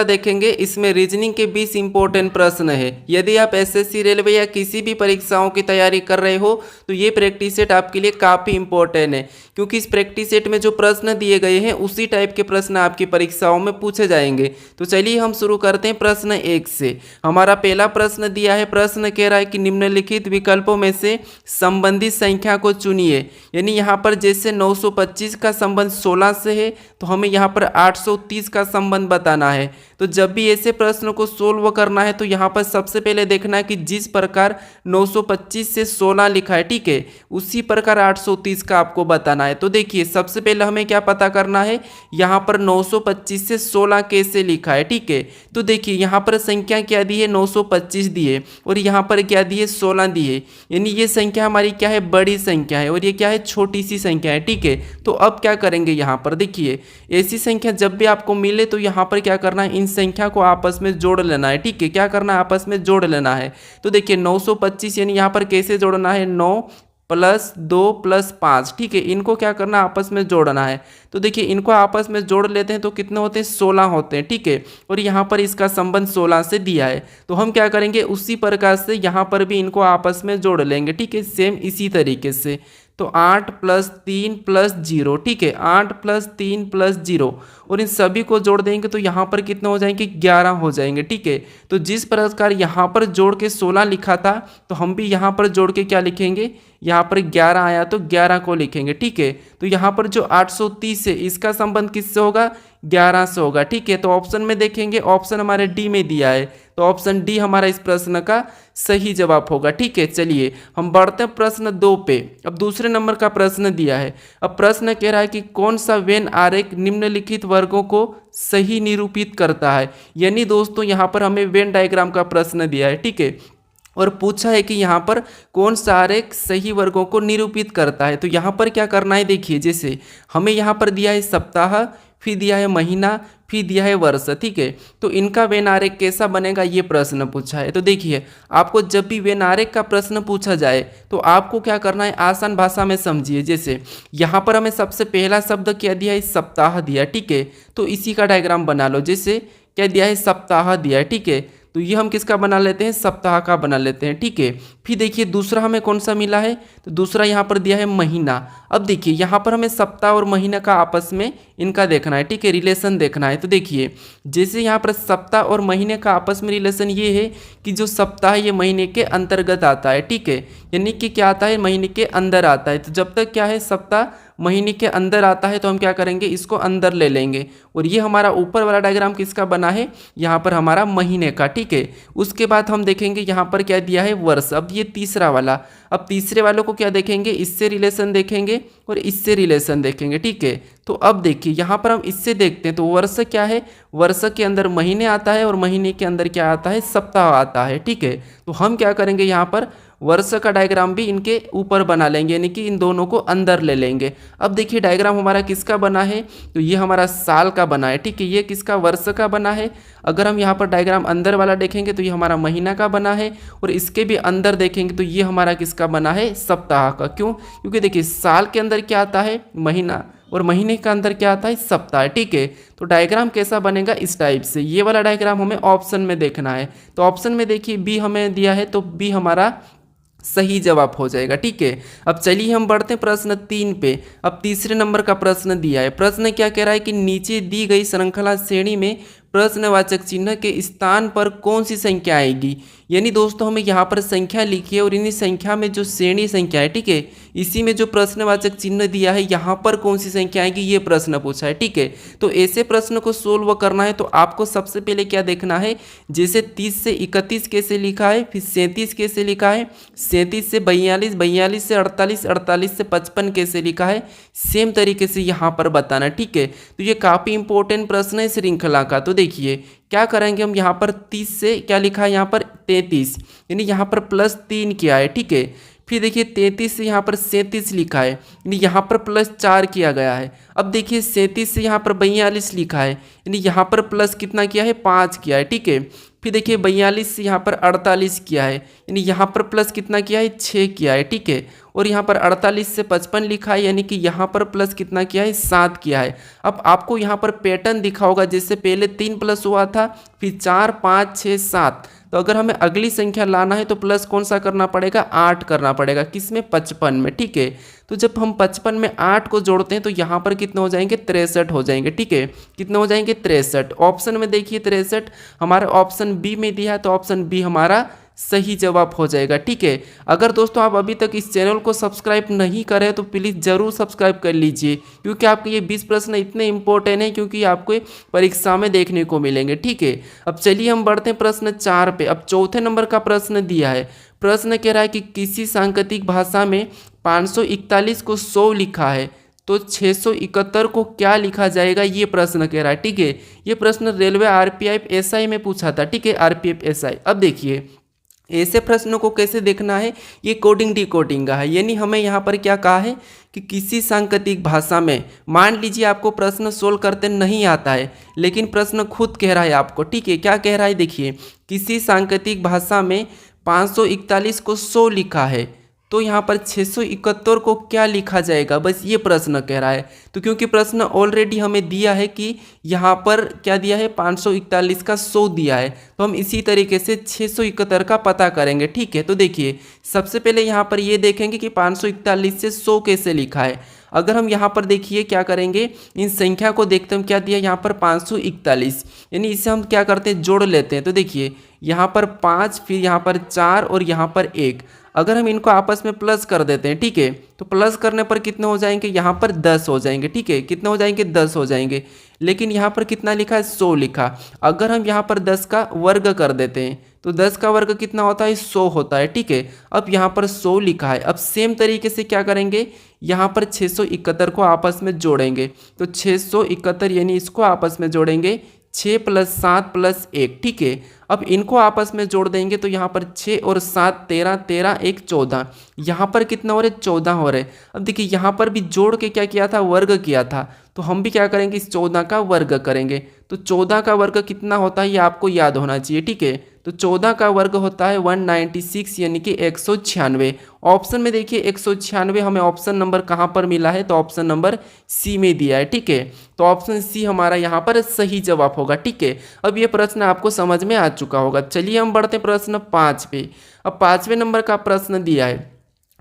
देखेंगे इसमें रीजनिंग के 20 इंपॉर्टेंट प्रश्न है। यदि आप एसएससी रेलवे या किसी भी परीक्षाओं की तैयारी कर रहे हो तो ये प्रैक्टिस सेट आपके लिए काफ़ी इंपॉर्टेंट है, क्योंकि इस प्रैक्टिस सेट में जो प्रश्न दिए गए हैं उसी टाइप के प्रश्न आपकी परीक्षाओं में पूछे जाएंगे। तो चलिए हम शुरू करते हैं प्रश्न 1 से। हमारा पहला प्रश्न दिया है, प्रश्न कह रहा है कि निम्नलिखित विकल्पों में से संबंधित संख्या को चुनिए। यानी यहाँ पर जैसे 925 का संबंध 16 से है तो हमें यहाँ पर 830 का संबंध बताना है। तो जब भी ऐसे प्रश्न को सोल्व करना है तो यहाँ पर सबसे पहले देखना है कि जिस प्रकार 925 से 16 लिखा है, ठीक है, उसी प्रकार 830 का आपको बताना है। तो देखिए सबसे पहले हमें क्या पता करना है, यहाँ पर 925 से 16 कैसे लिखा है, ठीक है। तो देखिए यहाँ पर संख्या क्या दी है, 925 दी है और यहाँ पर क्या दी है, 16 दी है। यानी ये संख्या हमारी क्या है, बड़ी संख्या है और ये क्या है, छोटी सी संख्या है, ठीक है। तो अब क्या करेंगे, यहाँ पर देखिए ऐसी संख्या जब भी आपको मिले तो यहाँ पर क्या करना है, इन संख्या को आपस में जोड़ लेना है, ठीक है। क्या करना है, आपस में जोड़ लेना है। तो देखिए 925 यानी यहाँ पर कैसे जोड़ना है, 9 + 2 + 5, ठीक है। इनको क्या करना है, आपस में जोड़ना है। तो देखिए इनको आपस में जोड़ लेते हैं तो कितने होते हैं, 16 होते हैं, ठीक है। और यहाँ पर इसका संबंध 16 से दिया है। तो हम क्या करेंगे, उसी प्रकार से यहाँ पर भी इनको आपस में जोड़ लेंगे, ठीक है, सेम इसी तरीके से। तो 8 + 3 + 0, ठीक है, 8 + 3 + 0 और इन सभी को जोड़ देंगे तो यहाँ पर कितने हो जाएंगे, 11 हो जाएंगे, ठीक है। तो जिस प्रकार यहाँ पर जोड़ के 16 लिखा था तो हम भी यहाँ पर जोड़ के क्या लिखेंगे, यहाँ पर 11 आया तो 11 को लिखेंगे, ठीक है। तो यहाँ पर जो 830 है इसका संबंध किससे होगा, 11 से होगा, ठीक है। तो ऑप्शन में देखेंगे, ऑप्शन हमारे डी में दिया है, तो ऑप्शन डी हमारा इस प्रश्न का सही जवाब होगा, ठीक है। चलिए हम बढ़ते हैं प्रश्न 2 पे। अब दूसरे नंबर का प्रश्न दिया है। अब प्रश्न कह रहा है कि कौन सा वेन आरेख निम्नलिखित वर्गों को सही निरूपित करता है। यानी दोस्तों यहाँ पर हमें वेन डायग्राम का प्रश्न दिया है, ठीक है, और पूछा है कि यहाँ पर कौन सा आरेख सही वर्गों को निरूपित करता है। तो यहाँ पर क्या करना है, देखिए जैसे हमें यहाँ पर दिया है सप्ताह, फिर दिया है महीना, फिर दिया है वर्ष, ठीक है। तो इनका वेन आरेख कैसा बनेगा, ये प्रश्न पूछा है। तो देखिए आपको जब भी वेन आरेख का प्रश्न पूछा जाए तो आपको क्या करना है, आसान भाषा में समझिए। जैसे यहाँ पर हमें सबसे पहला शब्द क्या दिया है, सप्ताह दिया, ठीक है। तो इसी का डायग्राम बना लो। जैसे क्या दिया है, सप्ताह दिया है, ठीक है। तो ये हम किसका बना लेते हैं, सप्ताह का बना लेते हैं, ठीक है। फिर देखिए दूसरा हमें कौन सा मिला है, तो दूसरा यहाँ पर दिया है महीना। अब देखिए यहाँ पर हमें सप्ताह और महीना का आपस में इनका देखना है, ठीक है, रिलेशन देखना है। तो देखिए जैसे यहाँ पर सप्ताह और महीने का आपस में रिलेशन ये है कि जो सप्ताह ये महीने के अंतर्गत आता है, ठीक है, यानी कि क्या आता है, महीने के अंदर आता है। तो जब तक क्या है, सप्ताह महीने के अंदर आता है तो हम क्या करेंगे, इसको अंदर ले लेंगे। और ये हमारा ऊपर वाला डायग्राम किसका बना है, यहाँ पर हमारा महीने का, ठीक है। उसके बाद हम देखेंगे यहाँ पर क्या दिया है, वर्ष। अब ये तीसरा वाला, अब तीसरे वालों को क्या देखेंगे, इससे रिलेशन देखेंगे और इससे रिलेशन देखेंगे, ठीक है। तो अब देखिए यहाँ पर हम इससे देखते हैं तो वर्ष क्या है, वर्ष के अंदर महीने आता है और महीने के अंदर क्या आता है, सप्ताह आता है, ठीक है। तो हम क्या करेंगे, यहाँ पर वर्ष का डायग्राम भी इनके ऊपर बना लेंगे, यानी कि इन दोनों को अंदर ले लेंगे। अब देखिए डायग्राम हमारा किसका बना है, तो ये हमारा साल का बना है, ठीक है। ये किसका, वर्ष का बना है। अगर हम यहाँ पर डायग्राम अंदर वाला देखेंगे तो ये हमारा महीना का बना है और इसके भी अंदर देखेंगे तो ये हमारा किसका बना है, सप्ताह का। क्यों, क्योंकि देखिए साल के अंदर क्या आता है, महीना, और महीने के अंदर क्या आता है, सप्ताह, ठीक है। तो डायग्राम कैसा बनेगा, इस टाइप से। ये वाला डायग्राम हमें ऑप्शन में देखना है। तो ऑप्शन में देखिए बी हमें दिया है तो बी हमारा सही जवाब हो जाएगा, ठीक है। अब चलिए हम बढ़ते हैं प्रश्न 3 पे। अब तीसरे नंबर का प्रश्न दिया है। प्रश्न क्या कह रहा है कि नीचे दी गई श्रृंखला श्रेणी में प्रश्नवाचक चिन्ह के स्थान पर कौन सी संख्या आएगी। यानी दोस्तों हमें यहाँ पर संख्या लिखी है और इन्हीं संख्या में जो श्रेणी संख्या है, ठीक है, इसी में जो प्रश्नवाचक चिन्ह दिया है यहाँ पर कौन सी संख्या आएगी, ये प्रश्न पूछा है, ठीक है। तो ऐसे प्रश्न को सोल्व करना है तो आपको सबसे पहले क्या देखना है, जैसे 30 से 31 कैसे लिखा है, फिर 37 कैसे लिखा है, 37 से 42, 42 से 48, 48 से 55 कैसे लिखा है, सेम तरीके से यहाँ पर बताना, ठीक है। तो ये काफ़ी इंपॉर्टेंट प्रश्न है श्रृंखला का। तो देखिए क्या करेंगे हम, यहाँ पर 30 से क्या लिखा है, यहाँ पर 33, यानी यहाँ पर +3 किया है, ठीक है। फिर देखिए 33 से यहाँ पर 37 लिखा है, यानी यहाँ पर +4 किया गया है। अब देखिए 37 से यहाँ पर 42 लिखा है, यानी यहाँ पर प्लस कितना किया है, 5 किया है, ठीक है। फिर देखिए 42 से यहाँ पर 48 किया है, यानी यहाँ पर प्लस कितना किया है 6 किया है, ठीक है। और यहाँ पर 48 से 55 लिखा है, यानी कि यहाँ पर प्लस कितना किया है 7 किया है। अब आपको यहाँ पर पैटर्न दिखा होगा, जैसे पहले 3 प्लस हुआ था, फिर 4 5 6 7। तो अगर हमें अगली संख्या लाना है तो प्लस कौन सा करना पड़ेगा 8 करना पड़ेगा, किसमें 55 में, ठीक है। तो जब हम 55 में 8 को जोड़ते हैं तो यहाँ पर कितने हो जाएंगे 63 हो जाएंगे, ठीक है। कितने हो जाएंगे 63। ऑप्शन में देखिए 63 हमारा ऑप्शन बी में दिया है, तो ऑप्शन बी हमारा सही जवाब हो जाएगा, ठीक है। अगर दोस्तों आप अभी तक इस चैनल को सब्सक्राइब नहीं करें तो प्लीज़ ज़रूर सब्सक्राइब कर लीजिए, क्योंकि आपके ये 20 प्रश्न इतने इंपॉर्टेंट हैं, क्योंकि आपको परीक्षा में देखने को मिलेंगे, ठीक है। अब चलिए हम बढ़ते हैं प्रश्न 4 पे। अब चौथे नंबर का प्रश्न दिया है। प्रश्न कह रहा है कि किसी सांकेतिक भाषा में 541 को 100 लिखा है, तो 671 को क्या लिखा जाएगा, ये प्रश्न कह रहा है, ठीक है। ये प्रश्न रेलवे आरपीएफ एसआई में पूछा था, ठीक है, आरपीएफ एसआई। अब देखिए ऐसे प्रश्नों को कैसे देखना है, ये कोडिंग डिकोडिंग का है। यानी हमें यहाँ पर क्या कहा है कि किसी सांकेतिक भाषा में, मान लीजिए आपको प्रश्न सोल्व करते नहीं आता है, लेकिन प्रश्न खुद कह रहा है आपको, ठीक है। क्या कह रहा है देखिए, किसी सांकेतिक भाषा में 541 को 100 लिखा है, तो यहाँ पर 671 को क्या लिखा जाएगा, बस ये प्रश्न कह रहा है। तो क्योंकि प्रश्न ऑलरेडी हमें दिया है कि यहाँ पर क्या दिया है 541 का 100 दिया है, तो हम इसी तरीके से 671 का पता करेंगे, ठीक है। तो देखिए सबसे पहले यहाँ पर ये देखेंगे कि 541 से 100 कैसे लिखा है। अगर हम यहाँ पर देखिए क्या करेंगे, इन संख्या को देखते हैं क्या दिया यहाँ पर 541, यानी इसे हम क्या करते हैं जोड़ लेते हैं। तो देखिए यहाँ पर 5, फिर यहाँ पर 4 और यहाँ पर 1। अगर हम इनको आपस में प्लस कर देते हैं, ठीक है, तो प्लस करने पर कितने हो जाएंगे यहाँ पर 10 हो जाएंगे, ठीक है। कितने हो जाएंगे 10 हो जाएंगे। लेकिन यहाँ पर कितना लिखा है 100 लिखा। अगर हम यहाँ पर 10 का वर्ग कर देते हैं तो 10 का वर्ग कितना होता है 100 होता है, ठीक है। अब यहाँ पर 100 लिखा है। अब सेम तरीके से क्या करेंगे, यहाँ पर 671 को आपस में जोड़ेंगे। तो 671 यानी इसको आपस में जोड़ेंगे, 6 + 7 + 1, ठीक है। अब इनको आपस में जोड़ देंगे तो यहाँ पर 6 और 7 13, 13 1 14। यहाँ पर कितना हो रहा है 14 हो रहे। अब देखिए यहाँ पर भी जोड़ के क्या किया था, वर्ग किया था। तो हम भी क्या करेंगे, इस 14 का वर्ग करेंगे। तो 14 का वर्ग कितना होता है ये आपको याद होना चाहिए, ठीक है। तो 14 का वर्ग होता है 196, यानी कि 196। ऑप्शन में देखिए 196 हमें ऑप्शन नंबर कहाँ पर मिला है, तो ऑप्शन नंबर सी में दिया है, ठीक है। तो ऑप्शन सी हमारा यहाँ पर सही जवाब होगा, ठीक है। अब ये प्रश्न आपको समझ में आ चुका होगा। चलिए हम बढ़ते हैं प्रश्न 5 पे। अब 5वें नंबर का प्रश्न दिया है।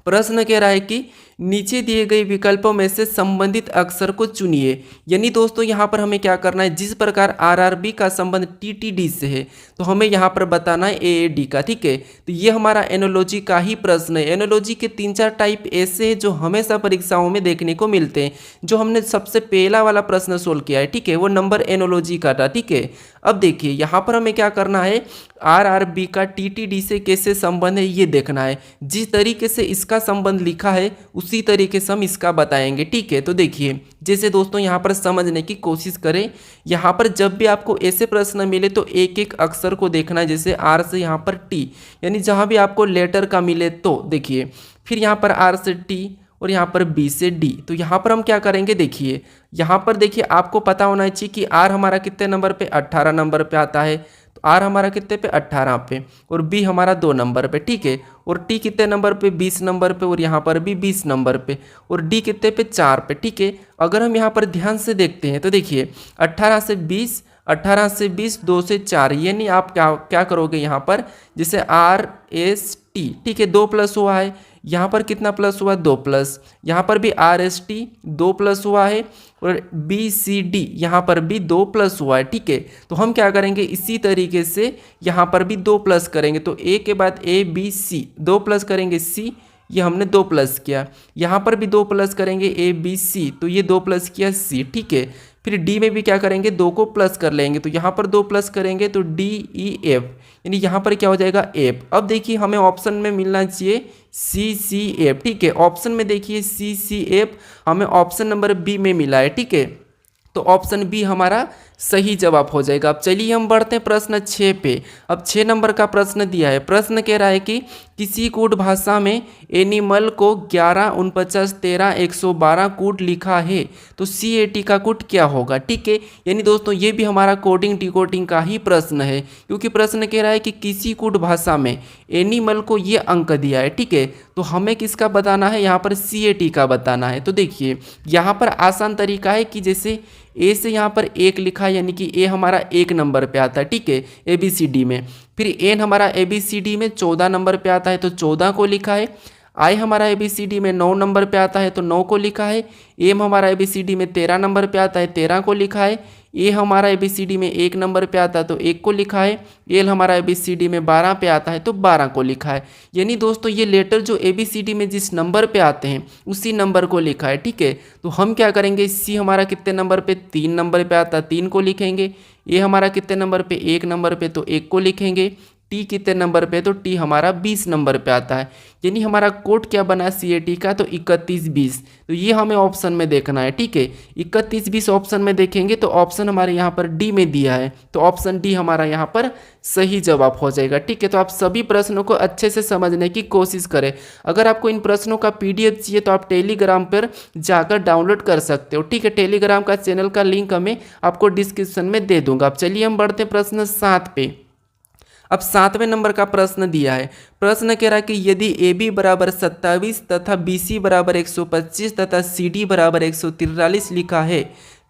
प्रश्न कह रहा है कि नीचे दिए गए विकल्पों में से संबंधित अक्षर को चुनिए। यानी दोस्तों यहाँ पर हमें क्या करना है, जिस प्रकार आरआरबी का संबंध टीटीडी से है, तो हमें यहाँ पर बताना है एएडी का, ठीक है। तो ये हमारा एनोलॉजी का ही प्रश्न है। एनोलॉजी के 3-4 टाइप ऐसे हैं जो हमेशा परीक्षाओं में देखने को मिलते हैं। जो हमने सबसे पहला वाला प्रश्न सोल्व किया है, ठीक है, वो नंबर एनोलॉजी का था, ठीक है। अब देखिए यहाँ पर हमें क्या करना है, आरआरबी का टीटीडी से कैसे संबंध है ये देखना है। जिस तरीके से इसका संबंध लिखा है उसी तरीके से हम इसका बताएंगे, ठीक है। तो देखिए जैसे दोस्तों यहाँ पर समझने की कोशिश करें। यहाँ पर जब भी आपको ऐसे प्रश्न मिले तो एक एक अक्षर को देखना है, जैसे आर से यहाँ पर टी, यानी जहाँ भी आपको लेटर का मिले तो देखिए, फिर यहाँ पर आर से टी और यहाँ पर बी से डी। तो यहाँ पर हम क्या करेंगे, देखिए यहाँ पर देखिए आपको पता होना चाहिए कि आर हमारा कितने नंबर पे 18 नंबर पे आता है। तो आर हमारा कितने पे 18 पे, और बी हमारा 2 नंबर पे, ठीक है। और टी कितने नंबर पे 20 नंबर पे, और यहाँ पर भी 20 नंबर पे, और डी कितने पे 4 पे, ठीक है। अगर हम यहाँ पर ध्यान से देखते हैं तो देखिए 18 से 20, 18 से 20, 2 से 4, यानी आप क्या करोगे यहाँ पर, जैसे आर एस टी, ठीक है, 2 प्लस हुआ है। यहाँ पर कितना प्लस हुआ, 2 प्लस। यहाँ पर भी आर एस टी 2 प्लस हुआ है, और बी सी डी यहाँ पर भी 2 प्लस हुआ है, ठीक है। तो हम क्या करेंगे, इसी तरीके से यहाँ पर भी 2 प्लस करेंगे। तो ए के बाद ए बी सी, 2 प्लस करेंगे सी, ये हमने 2 प्लस किया। यहाँ पर भी 2 प्लस करेंगे ए बी सी, तो ये 2 प्लस किया सी, ठीक है। फिर डी में भी क्या करेंगे, 2 को प्लस कर लेंगे। तो यहाँ पर 2 प्लस करेंगे तो डी ई एफ, यानी यहाँ पर क्या हो जाएगा एफ। अब देखिए हमें ऑप्शन में मिलना चाहिए सी सी एफ, ठीक है। ऑप्शन में देखिए सी सी एफ हमें ऑप्शन नंबर बी में मिला है, ठीक है। तो ऑप्शन बी हमारा सही जवाब हो जाएगा। अब चलिए हम बढ़ते हैं प्रश्न 6 पे। अब 6 नंबर का प्रश्न दिया है। प्रश्न कह रहा है कि किसी कूट भाषा में एनिमल को 11, 49, 13, 112 कूट लिखा है तो CAT का कूट क्या होगा। ठीक है, यानी दोस्तों ये भी हमारा कोडिंग डिकोडिंग का ही प्रश्न है, क्योंकि प्रश्न कह रहा है कि किसी कूट भाषा में एनिमल को ये अंक दिया है। ठीक है, तो हमें किसका बताना है, यहाँ पर CAT का बताना है। तो देखिए यहाँ पर आसान तरीका है कि जैसे ए से यहाँ पर 1 लिखा है, यानी कि ए हमारा 1 नंबर पे आता है। ठीक है, ABCD में। फिर एन हमारा ABCD में 14 नंबर पे आता है तो 14 को लिखा है। आई हमारा ABCD में 9 नंबर पे आता है तो 9 को लिखा है। एम हमारा ABCD में 13 नंबर पे आता है 13 को लिखा है। ए हमारा ABCD में 1 नंबर पे आता है तो 1 को लिखा है। एल हमारा ABCD में 12 पे आता है तो 12 को लिखा है। यानी दोस्तों ये लेटर जो ABCD में जिस नंबर पे आते हैं उसी नंबर को लिखा है। ठीक है, तो हम क्या करेंगे, सी हमारा कितने नंबर पे, 3 नंबर पे आता है 3 को लिखेंगे। ए हमारा कितने नंबर पे, 1 नंबर पे तो 1 को लिखेंगे। टी कितने नंबर पे, तो टी हमारा 20 नंबर पे आता है। यानी हमारा कोड क्या बना CAT का, तो 31-20। तो ये हमें ऑप्शन में देखना है। ठीक है, 31-20 ऑप्शन में देखेंगे तो ऑप्शन हमारे यहाँ पर डी में दिया है, तो ऑप्शन डी हमारा यहाँ पर सही जवाब हो जाएगा। ठीक है, तो आप सभी प्रश्नों को अच्छे से समझने की कोशिश करें। अगर आपको इन प्रश्नों का PDF चाहिए तो आप टेलीग्राम पर जाकर डाउनलोड कर सकते हो। ठीक है, टेलीग्राम का चैनल का लिंक हमें आपको डिस्क्रिप्शन में दे दूंगा। अब चलिए हम बढ़ते हैं प्रश्न 7 पे। अब 7वें नंबर का प्रश्न दिया है। प्रश्न कह रहा है कि यदि AB बराबर 27 तथा BC बराबर 125 तथा CD बराबर 143 लिखा है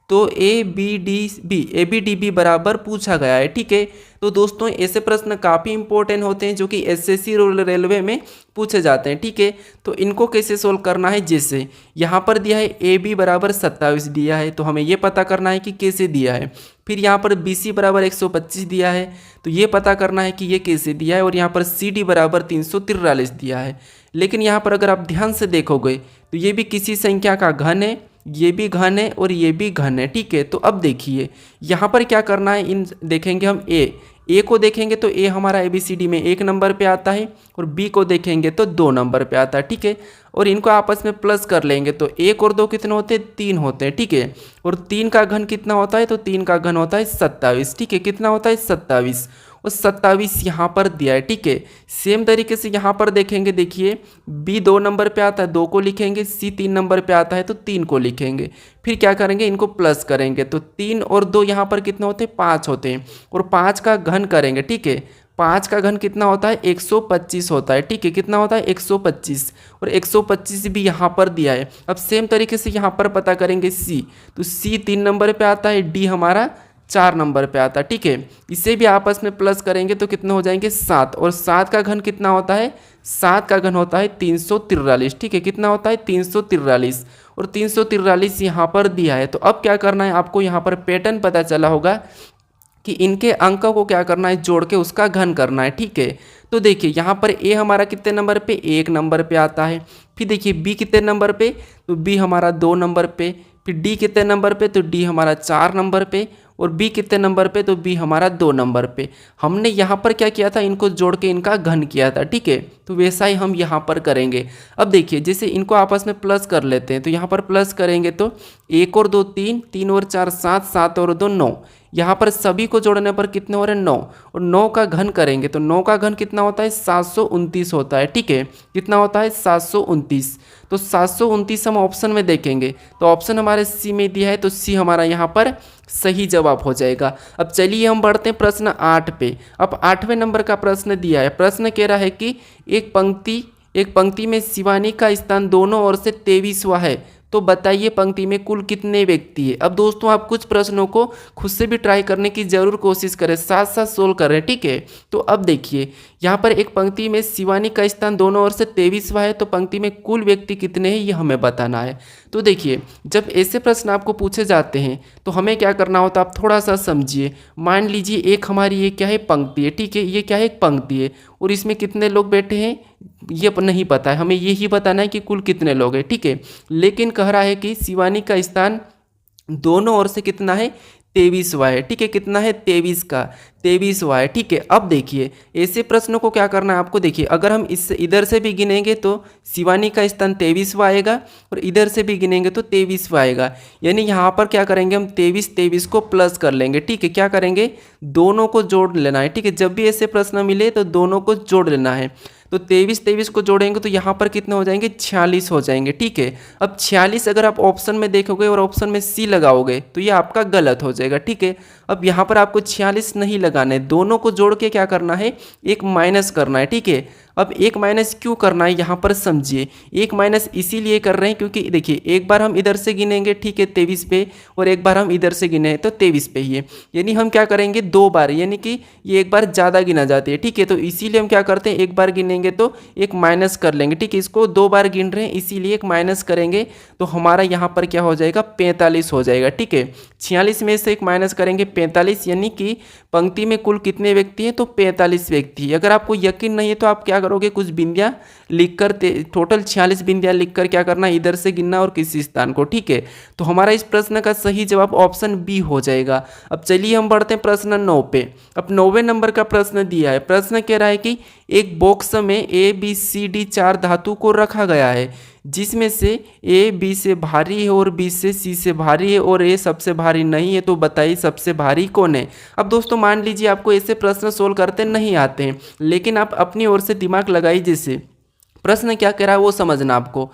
तो ABDB बराबर पूछा गया है। ठीक है, तो दोस्तों ऐसे प्रश्न काफ़ी इंपॉर्टेंट होते हैं जो कि SSC रेलवे में पूछे जाते हैं। ठीक है, तो इनको कैसे सोल्व करना है, जैसे यहाँ पर दिया है AB बराबर 27 दिया है तो हमें ये पता करना है कि कैसे दिया है। फिर यहाँ पर BC बराबर 125 दिया है तो ये पता करना है कि ये कैसे दिया है। और यहाँ पर CD बराबर 343 दिया है। लेकिन यहाँ पर अगर आप ध्यान से देखोगे तो ये भी किसी संख्या का घन है, ये भी घन है और ये भी घन है। ठीक है, तो अब देखिए यहाँ पर क्या करना है, इन देखेंगे हम ए को देखेंगे तो ए हमारा ABCD में 1 नंबर पे आता है और B को देखेंगे तो 2 नंबर पे आता है। ठीक है, और इनको आपस में प्लस कर लेंगे तो 1 और 2 कितने होते हैं, 3 होते हैं। ठीक है, और 3 का घन कितना होता है, तो 3 का घन होता है 27। ठीक है, कितना होता है 27, और 27 यहाँ पर दिया है। ठीक है, सेम तरीके से यहाँ पर देखेंगे, देखिए B 2 नंबर पे आता है 2 को लिखेंगे, C 3 नंबर पे आता है तो 3 को लिखेंगे। फिर क्या करेंगे, इनको प्लस करेंगे तो 3 और 2 यहाँ पर कितने होते हैं, 5 होते हैं, और 5 का घन करेंगे। ठीक है, 5 का घन कितना होता है, 125 होता है। ठीक है, कितना होता है 125, और 125 भी यहाँ पर दिया है। अब सेम तरीके से यहाँ पर पता करेंगे C, तो C 3 नंबर पे आता है, D हमारा 4 नंबर पे आता है। ठीक है, इसे भी आपस में प्लस करेंगे तो कितने हो जाएंगे 7, और 7 का घन कितना होता है, 7 का घन होता है 343। ठीक है, कितना होता है 343, और 343 यहाँ पर दिया है। तो अब क्या करना है, आपको यहाँ पर पैटर्न पता चला होगा कि इनके अंकों को क्या करना है, जोड़ के उसका घन करना है। ठीक है, तो देखिए यहाँ पर A हमारा कितने नंबर पे, 1 नंबर पे आता है। फिर देखिए B कितने नंबर पे, तो B हमारा 2 नंबर पे। फिर D कितने नंबर पे, तो D हमारा 4 नंबर पे, और B कितने नंबर पे, तो B हमारा 2 नंबर पे। हमने यहाँ पर क्या किया था, इनको जोड़ के इनका घन किया था। ठीक है, तो वैसा ही हम यहाँ पर करेंगे। अब देखिए जैसे इनको आपस में प्लस कर लेते हैं तो यहाँ पर प्लस करेंगे तो 1 और 2 3, 3 और 4 7, 7 और 2 9। यहाँ पर सभी को जोड़ने पर कितने हो रहे हैं 9, और 9 का घन करेंगे तो 9 का घन कितना होता है 729 होता है। ठीक है, कितना होता है 729, तो 729 हम ऑप्शन में देखेंगे तो ऑप्शन हमारे C में दिया है तो C हमारा यहाँ पर सही जवाब हो जाएगा। अब चलिए हम बढ़ते हैं प्रश्न 8 पे। अब 8वें नंबर का प्रश्न दिया है। प्रश्न कह रहा है कि एक पंक्ति में शिवानी का स्थान दोनों ओर से 23वां है तो बताइए पंक्ति में कुल कितने व्यक्ति है। अब दोस्तों आप कुछ प्रश्नों को खुद से भी ट्राई करने की जरूर कोशिश करें, साथ साथ सोल्व करें। ठीक है, तो अब देखिए यहाँ पर एक पंक्ति में शिवानी का स्थान दोनों ओर से 23वां है तो पंक्ति में कुल व्यक्ति कितने हैं ये हमें बताना है। तो देखिए जब ऐसे प्रश्न आपको पूछे जाते हैं तो हमें क्या करना होता है, आप थोड़ा सा समझिए। मान लीजिए एक हमारी ये क्या है, पंक्ति है। ठीक है, ये क्या है, एक पंक्ति है, और इसमें कितने लोग बैठे हैं ये नहीं पता है, हमें यही बताना है कि कुल कितने लोग हैं। ठीक है, लेकिन कह रहा है कि शिवानी का स्थान दोनों ओर से कितना है 23वां है, ठीक है। कितना है 23 का 23वां है, ठीक है। अब देखिए ऐसे प्रश्नों को क्या करना है आपको, देखिए अगर हम इस इधर से भी गिनेंगे तो शिवानी का स्थान 23वां आएगा और इधर से भी गिनेंगे तो 23वां आएगा। यानी यहाँ पर क्या करेंगे हम 23 को प्लस कर लेंगे, ठीक है। क्या करेंगे, दोनों को जोड़ लेना है, ठीक है। जब भी ऐसे प्रश्न मिले तो दोनों को जोड़ लेना है। तो 23 को जोड़ेंगे तो यहाँ पर कितने हो जाएंगे, 46 हो जाएंगे, ठीक है। अब 46 अगर आप ऑप्शन में देखोगे और ऑप्शन में सी लगाओगे तो ये आपका गलत हो जाएगा, ठीक है। अब यहाँ पर आपको 46 नहीं लगाना है, दोनों को जोड़ के क्या करना है, एक माइनस करना है, ठीक है। अब एक माइनस क्यों करना है यहाँ पर समझिए, एक माइनस इसीलिए कर रहे हैं क्योंकि देखिए एक बार हम इधर से गिनेंगे, ठीक है 23 पे, और एक बार हम इधर से गिने तो 23 पे ही है। यानी हम क्या करेंगे, दो बार, यानी कि ये एक बार ज़्यादा गिना जाती है, ठीक है। तो इसीलिए हम क्या करते हैं, एक बार गिनेंगे तो एक माइनस कर लेंगे, ठीक है। इसको दो बार गिन रहे हैं इसीलिए एक माइनस करेंगे तो हमारा यहाँ पर क्या हो जाएगा, 45 हो जाएगा, ठीक है। 46 में से एक माइनस करेंगे 45, यानी कि पंक्ति में कुल कितने व्यक्ति हैं, तो 45 व्यक्ति। अगर आपको यकीन नहीं है तो आप क्या करोगे, कुछ बिंदियाँ लिखकर टोटल 46 बिंदियाँ लिखकर क्या करना, इधर से गिनना और किसी स्थान को, ठीक है। तो हमारा इस प्रश्न का सही जवाब ऑप्शन बी हो जाएगा। अब चलिए हम बढ़ते हैं प्रश्न 9 पे। अब 9वें नंबर का प्रश्न दिया है। प्रश्न कह रहा है कि एक बॉक्स में ए बी सी डी 4 धातु को रखा गया है, जिसमें से ए बी से भारी है और बी से सी से भारी है और ए सबसे भारी नहीं है, तो बताइए सबसे भारी कौन है। अब दोस्तों मान लीजिए आपको ऐसे प्रश्न सोल्व करते नहीं आते हैं, लेकिन आप अपनी ओर से दिमाग लगाइए। जैसे प्रश्न क्या कह रहा है वो समझना आपको,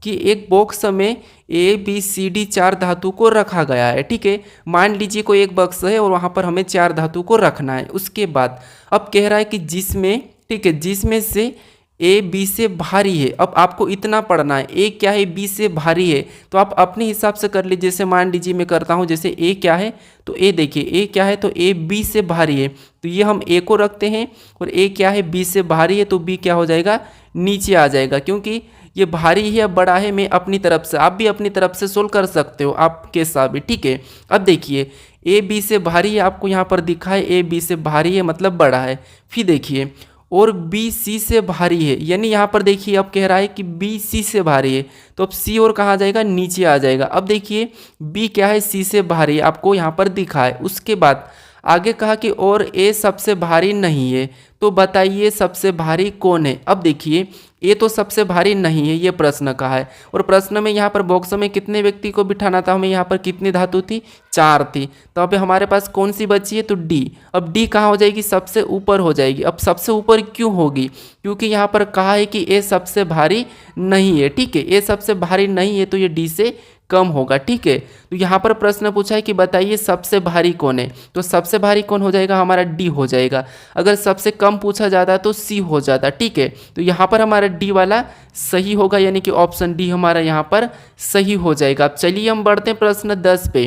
कि एक बॉक्स में ए बी सी डी 4 धातु को रखा गया है, ठीक है। मान लीजिए कोई एक बॉक्स है और वहाँ पर हमें 4 धातु को रखना है। उसके बाद अब कह रहा है कि जिसमें, ठीक है, जिसमें से ए बी से भारी है। अब आपको इतना पढ़ना है, ए क्या है, बी से भारी है, तो आप अपने हिसाब से कर लीजिए। जैसे मान लीजिए मैं करता हूँ, जैसे ए क्या है, तो ए देखिए ए क्या है, तो ए बी से भारी है, तो ये हम ए को रखते हैं, और ए क्या है, बी से भारी है, तो बी क्या हो जाएगा, नीचे आ जाएगा, क्योंकि ये भारी है या बड़ा है। मैं अपनी तरफ से, आप भी अपनी तरफ से सोल्व कर सकते हो आपके साथ भी, ठीक है। अब देखिए ए बी से भारी है, आपको यहाँ पर दिखा है ए बी से भारी है मतलब बड़ा है। फिर देखिए और बी सी से भारी है, यानी यहाँ पर देखिए अब कह रहा है कि बी सी से भारी है, तो अब सी और कहाँ जाएगा, नीचे आ जाएगा। अब देखिए बी क्या है, सी से भारी है, आपको यहाँ पर दिखा है। उसके बाद आगे कहा कि और ए सबसे भारी नहीं है, तो बताइए सबसे भारी कौन है। अब देखिए ए तो सबसे भारी नहीं है, ये प्रश्न का है, और प्रश्न में यहाँ पर बॉक्स में कितने व्यक्ति को बिठाना था हमें, यहाँ पर कितनी धातु थी, 4 थी। तो अब हमारे पास कौन सी बची है, तो डी। अब डी कहाँ हो जाएगी, सबसे ऊपर हो जाएगी। अब सबसे ऊपर क्यों होगी, क्योंकि यहाँ पर कहा है कि ए सबसे भारी नहीं है, ठीक है। ए सबसे भारी नहीं है तो ये डी से कम होगा, ठीक है। तो यहाँ पर प्रश्न पूछा है कि बताइए सबसे भारी कौन है, तो सबसे भारी कौन हो जाएगा, हमारा डी हो जाएगा। अगर सबसे कम पूछा जाता तो सी हो जाता, ठीक है। तो यहाँ पर हमारा डी वाला सही होगा, यानी कि ऑप्शन डी हमारा यहाँ पर सही हो जाएगा। अब चलिए हम बढ़ते हैं प्रश्न 10 पे।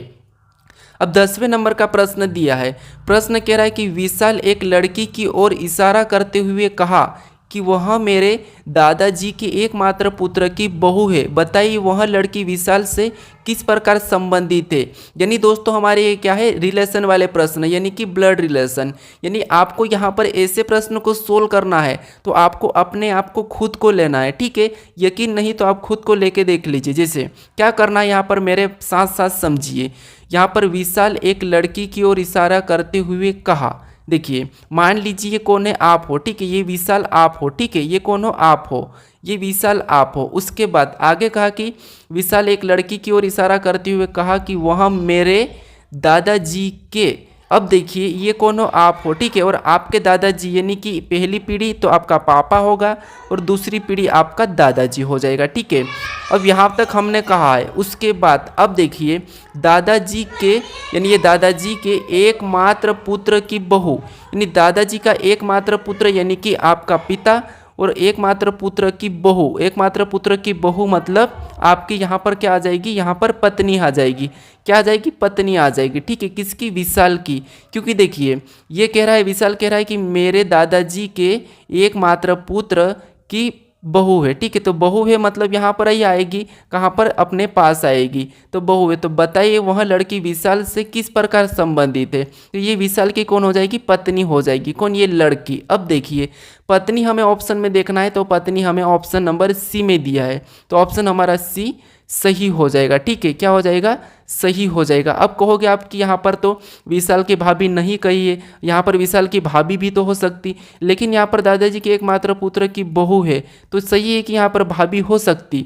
अब 10वें नंबर का प्रश्न दिया है। प्रश्न कह रहा है कि विशाल एक लड़की की ओर इशारा करते हुए कहा कि वह मेरे दादाजी के एकमात्र पुत्र की बहू है, बताइए वह लड़की विशाल से किस प्रकार संबंधित है। यानी दोस्तों हमारे ये क्या है, रिलेशन वाले प्रश्न, यानी कि ब्लड रिलेशन। यानी आपको यहाँ पर ऐसे प्रश्न को सोल्व करना है तो आपको अपने आप को खुद को लेना है, ठीक है। यकीन नहीं तो आप खुद को लेके देख लीजिए। जैसे क्या करना है, यहाँ पर मेरे साथ साथ समझिए। यहाँ पर विशाल एक लड़की की ओर इशारा करते हुए कहा, देखिए मान लीजिए ये कौन है, आप हो, ठीक है। ये विशाल आप हो, ठीक है। ये कौन हो, आप हो, ये विशाल आप हो। उसके बाद आगे कहा कि विशाल एक लड़की की ओर इशारा करते हुए कहा कि वह मेरे दादाजी के, अब देखिए ये कौन हो, आप हो, ठीक है। और आपके दादाजी यानी कि पहली पीढ़ी तो आपका पापा होगा और दूसरी पीढ़ी आपका दादाजी हो जाएगा, ठीक है। अब यहाँ तक हमने कहा है। उसके बाद अब देखिए दादाजी के, यानी ये दादाजी के एकमात्र पुत्र की बहू, यानी दादाजी का एकमात्र पुत्र यानी कि आपका पिता, और एकमात्र पुत्र की बहू, एकमात्र पुत्र की बहू मतलब आपकी यहाँ पर क्या आ जाएगी, यहाँ पर पत्नी आ जाएगी। क्या आ जाएगी, पत्नी आ जाएगी, ठीक है। किसकी, विशाल की। क्योंकि देखिए ये कह रहा है, विशाल कह रहा है कि मेरे दादाजी के एकमात्र पुत्र की बहू है, ठीक है। तो बहू है मतलब यहाँ पर ही आएगी, कहाँ पर, अपने पास आएगी, तो बहू है। तो बताइए वह लड़की विशाल से किस प्रकार संबंधित है। तो ये विशाल की कौन हो जाएगी, पत्नी हो जाएगी। कौन, ये लड़की। अब देखिए पत्नी हमें ऑप्शन में देखना है, तो पत्नी हमें ऑप्शन नंबर सी में दिया है, तो ऑप्शन हमारा सी सही हो जाएगा। ठीक है, क्या हो जाएगा, सही हो जाएगा। अब कहोगे आप कि यहाँ पर तो विशाल की भाभी नहीं कही है, यहाँ पर विशाल की भाभी भी तो हो सकती, लेकिन यहाँ पर दादाजी के एकमात्र पुत्र की बहू है, तो सही है कि यहाँ पर भाभी हो सकती,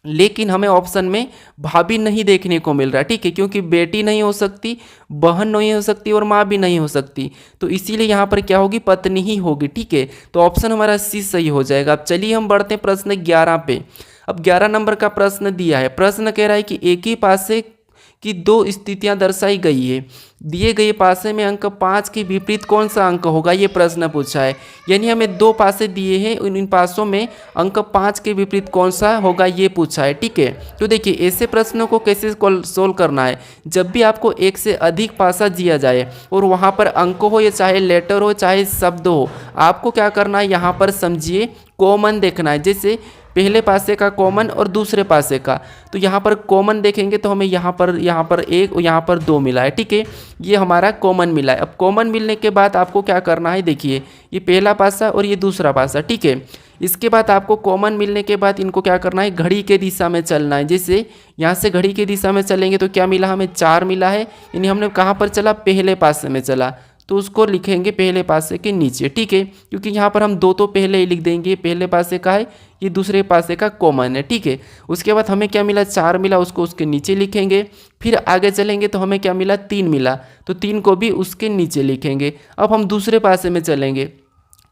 लेकिन हमें ऑप्शन में भाभी नहीं देखने को मिल रहा। ठीक है, क्योंकि बेटी नहीं हो सकती, बहन नहीं हो सकती और माँ भी नहीं हो सकती, तो इसीलिए यहाँ पर क्या होगी, पत्नी ही होगी। ठीक है, तो ऑप्शन हमारा सी सही हो जाएगा। अब चलिए हम बढ़ते हैं प्रश्न 11 पे। अब 11 नंबर का प्रश्न दिया है। प्रश्न कह रहा है कि एक ही पासे की दो स्थितियां दर्शाई गई है, दिए गए पासे में अंक 5 के विपरीत कौन सा अंक होगा, ये प्रश्न पूछा है। यानी हमें दो पासे दिए हैं, इन पासों में अंक 5 के विपरीत कौन सा होगा ये पूछा है। ठीक है, तो देखिए ऐसे प्रश्नों को कैसे सोल्व करना है। जब भी आपको एक से अधिक पासा दिया जाए और वहाँ पर अंक हो या चाहे लेटर हो चाहे शब्द हो, आपको क्या करना है, यहाँ पर समझिए कॉमन देखना है। जैसे पहले पासे का कॉमन और दूसरे पासे का, तो यहाँ पर कॉमन देखेंगे तो हमें यहाँ पर एक और यहाँ पर दो मिला है। ठीक है, ये हमारा कॉमन मिला है। अब कॉमन मिलने के बाद आपको क्या करना है, देखिए ये पहला पासा और ये दूसरा पासा। ठीक है, इसके बाद आपको कॉमन मिलने के बाद इनको क्या करना है, घड़ी के दिशा में चलना है। जैसे यहाँ से घड़ी के दिशा में चलेंगे तो क्या मिला, हमें 4 मिला है, यानी हमने कहाँ पर चला, पहले पासे में चला, तो उसको लिखेंगे पहले पासे के नीचे। ठीक है, क्योंकि यहाँ पर हम दो तो पहले ही लिख देंगे, पहले पासे का है, ये दूसरे पासे का कॉमन है। ठीक है, उसके बाद हमें क्या मिला, 4 मिला, उसको उसके नीचे लिखेंगे। फिर आगे चलेंगे तो हमें क्या मिला, 3 मिला, तो 3 को भी उसके नीचे लिखेंगे। अब हम दूसरे पासे में चलेंगे,